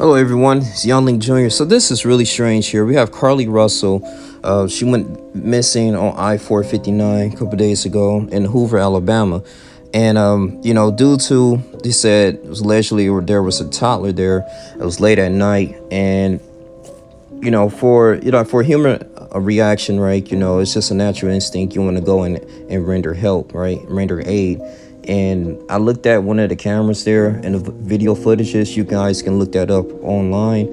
Hello, everyone. It's Youngling Jr. So this is really strange here. We have Carlee Russell. She went missing on I-459 a couple days ago in Hoover, Alabama. And, due to, they said, it was allegedly there was a toddler there. It was late at night. And, for human reaction, right, it's just a natural instinct. You want to go and render help, right, render aid. And I looked at one of the cameras there and the video footages. You guys can look that up online,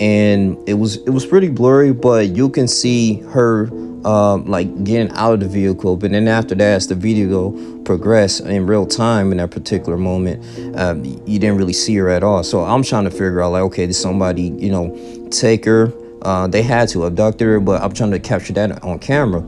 and it was pretty blurry, but you can see her like getting out of the vehicle. But then after that, as the video progressed in real time in that particular moment, you didn't really see her at all. So I'm trying to figure out, like, okay, did somebody take her? They had to abduct her, but I'm trying to capture that on camera.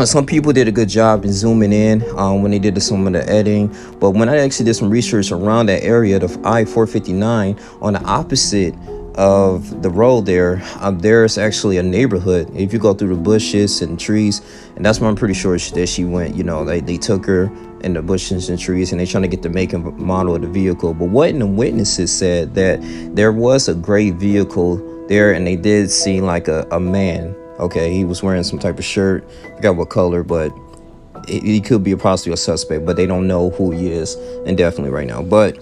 Some people did a good job in zooming in when they did some of the editing, but when I actually did some research around that area, the I-459, on the opposite of the road there's actually a neighborhood. If you go through the bushes and trees, and that's where I'm pretty sure that she went. They took her in the bushes and trees, and they're trying to get the make and model of the vehicle. But what the witnesses said that there was a gray vehicle there, and they did see like a man. Okay, he was wearing some type of shirt. I forgot what color, but he could be possibly a suspect, but they don't know who he is indefinitely right now. But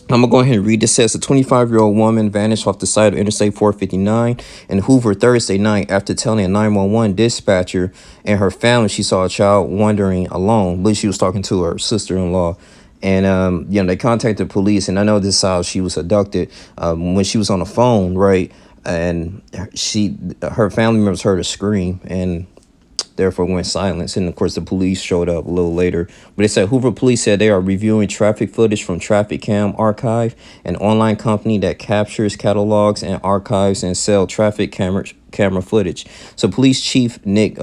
I'm going to go ahead and read this. It says a 25-year-old woman vanished off the side of Interstate 459 in Hoover Thursday night after telling a 911 dispatcher and her family she saw a child wandering alone. But she was talking to her sister-in-law. And, they contacted police. And I know this is how she was abducted when she was on the phone, right? And her family members heard her scream and therefore went silent. And of course the police showed up a little later, but they said Hoover police said they are reviewing traffic footage from Traffic Cam Archive, an online company that captures, catalogs, and archives and sell traffic camera footage. So police chief Nick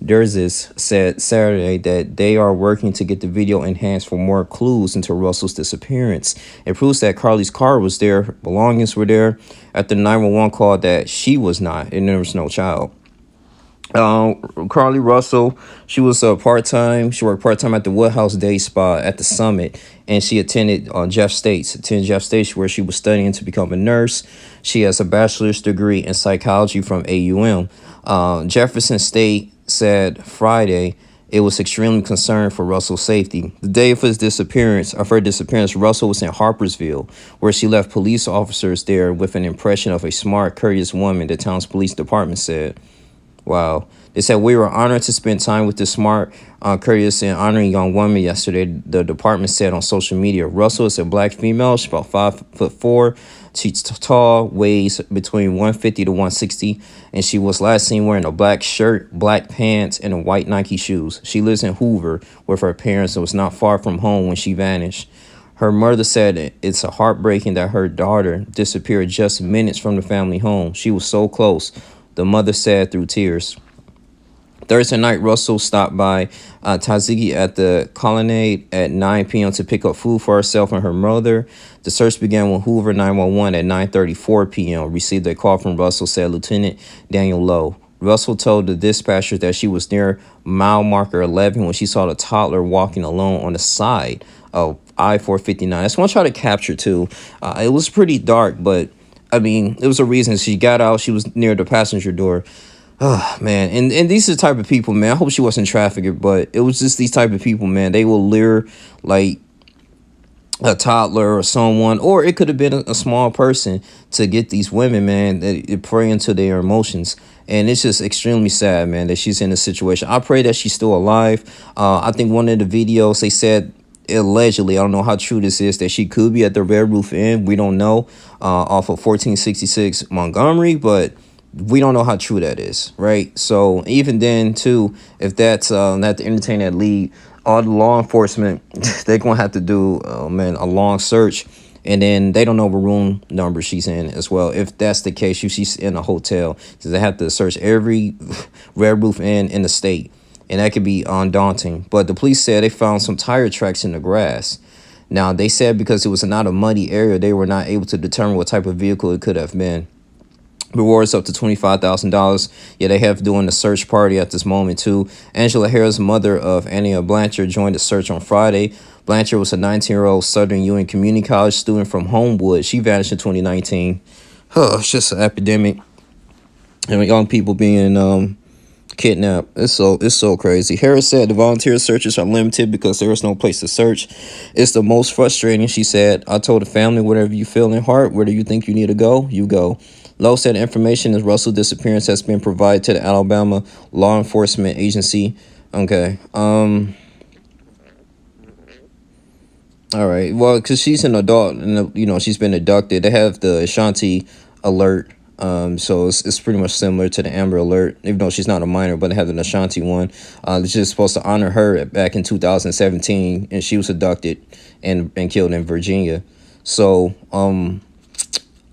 Durzis said Saturday that they are working to get the video enhanced for more clues into Russell's disappearance. It proves that Carlee's car was there, belongings were there at the 911 call that she was not, and there was no child. Carlee Russell, she was part-time. She worked part-time at the Woodhouse Day Spa at the Summit, and she attended Jeff State's, where she was studying to become a nurse. She has a bachelor's degree in psychology from AUM. Jefferson State said Friday it was extremely concerned for Russell's safety. The day of her disappearance, Russell was in Harpersville, where she left police officers there with an impression of a smart, courteous woman, the town's police department said. Wow. They said, we were honored to spend time with this smart, courteous, and honoring young woman yesterday, the department said on social media. Russell is a black female. She's about 5'4". She's tall, weighs between 150 to 160, and she was last seen wearing a black shirt, black pants, and a white Nike shoes. She lives in Hoover with her parents and was not far from home when she vanished. Her mother said it's heartbreaking that her daughter disappeared just minutes from the family home. She was so close, the mother said through tears. Thursday night, Russell stopped by Tazigi at the Colonnade at 9 p.m. to pick up food for herself and her mother. The search began when Hoover 911 at 9:34 p.m. received a call from Russell, said Lieutenant Daniel Lowe. Russell told the dispatcher that she was near mile marker 11 when she saw the toddler walking alone on the side of I-459. That's what I try to capture, too. It was pretty dark, but, I mean, it was a reason. She got out. She was near the passenger door. Oh, man. And these are the type of people, man. I hope she wasn't trafficked, but it was just these type of people, man. They will lure, like, a toddler or someone, or it could have been a small person to get these women, man, that prey into their emotions. And it's just extremely sad, man, that she's in this situation. I pray that she's still alive. I think one of the videos, they said, allegedly, I don't know how true this is, that she could be at the Red Roof Inn. We don't know, off of 1466 Montgomery, but we don't know how true that is, right? So even then, too, if that's not to entertain that lead, all the law enforcement, they're going to have to do, a long search. And then they don't know what room number she's in as well. If that's the case, she's in a hotel. So they have to search every Red Roof Inn in the state. And that could be undaunting. But the police said they found some tire tracks in the grass. Now, they said because it was not a muddy area, they were not able to determine what type of vehicle it could have been. Rewards up to $25,000. Yeah, they have doing a search party at this moment, too. Angela Harris, mother of Annia Blanchard, joined the search on Friday. Blanchard was a 19-year-old Southern Union Community College student from Homewood. She vanished in 2019. It's just an epidemic. And young people being kidnapped. It's so crazy. Harris said the volunteer searches are limited because there is no place to search. It's the most frustrating, she said. I told the family, whatever you feel in heart, where do you think you need to go, you go. Lowe said information as Russell's disappearance has been provided to the Alabama law enforcement agency. Okay. All right. Well, because she's an adult and, she's been abducted. They have the Ashanti alert. So it's pretty much similar to the Amber Alert, even though she's not a minor, but they have an Ashanti one. They're just supposed to honor her back in 2017, and she was abducted and killed in Virginia. So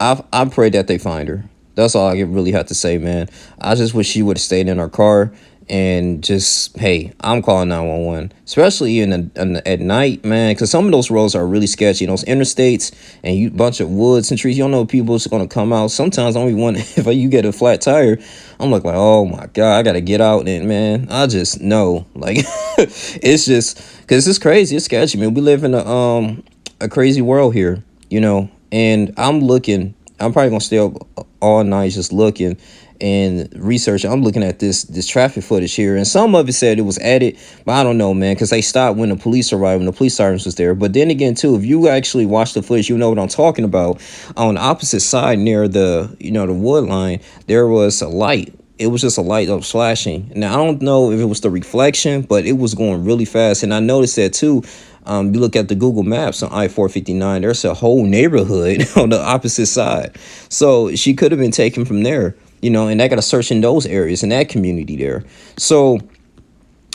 I pray that they find her. That's all I really have to say, man. I just wish she would have stayed in her car and just, hey, I'm calling 911, especially at night, man, because some of those roads are really sketchy. Those interstates and you bunch of woods and trees, you don't know if people are going to come out. Sometimes I don't even want, if you get a flat tire, I'm like, oh my God, I got to get out. And man, I just know, like, it's just, because it's crazy. It's sketchy, man. We live in a crazy world here, and I'm probably going to stay up all night just looking and research. I'm looking at this traffic footage here, and some of it said it was added, but I don't know, man, because they stopped when the police arrived, when the police sirens was there. But then again, too, if you actually watch the footage, you know what I'm talking about. On the opposite side near the the wood line, there was a light. It was just a light that was flashing. Now, I don't know if it was the reflection, but it was going really fast. And I noticed that, too. You look at the Google Maps on I-459, there's a whole neighborhood on the opposite side. So she could have been taken from there, and they got to search in those areas, in that community there. So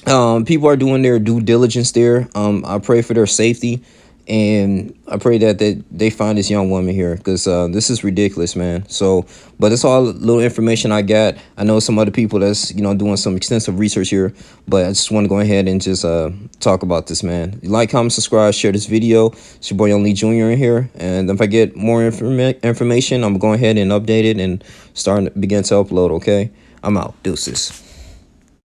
people are doing their due diligence there. I pray for their safety. And I pray that they find this young woman here, because this is ridiculous, man. So, but it's all little information I got. I know some other people that's, doing some extensive research here, but I just want to go ahead and just talk about this, man. Like, comment, subscribe, share this video. It's your boy Young Lee Jr. in here. And if I get more information, I'm going ahead and update it and begin to upload, okay? I'm out. Deuces.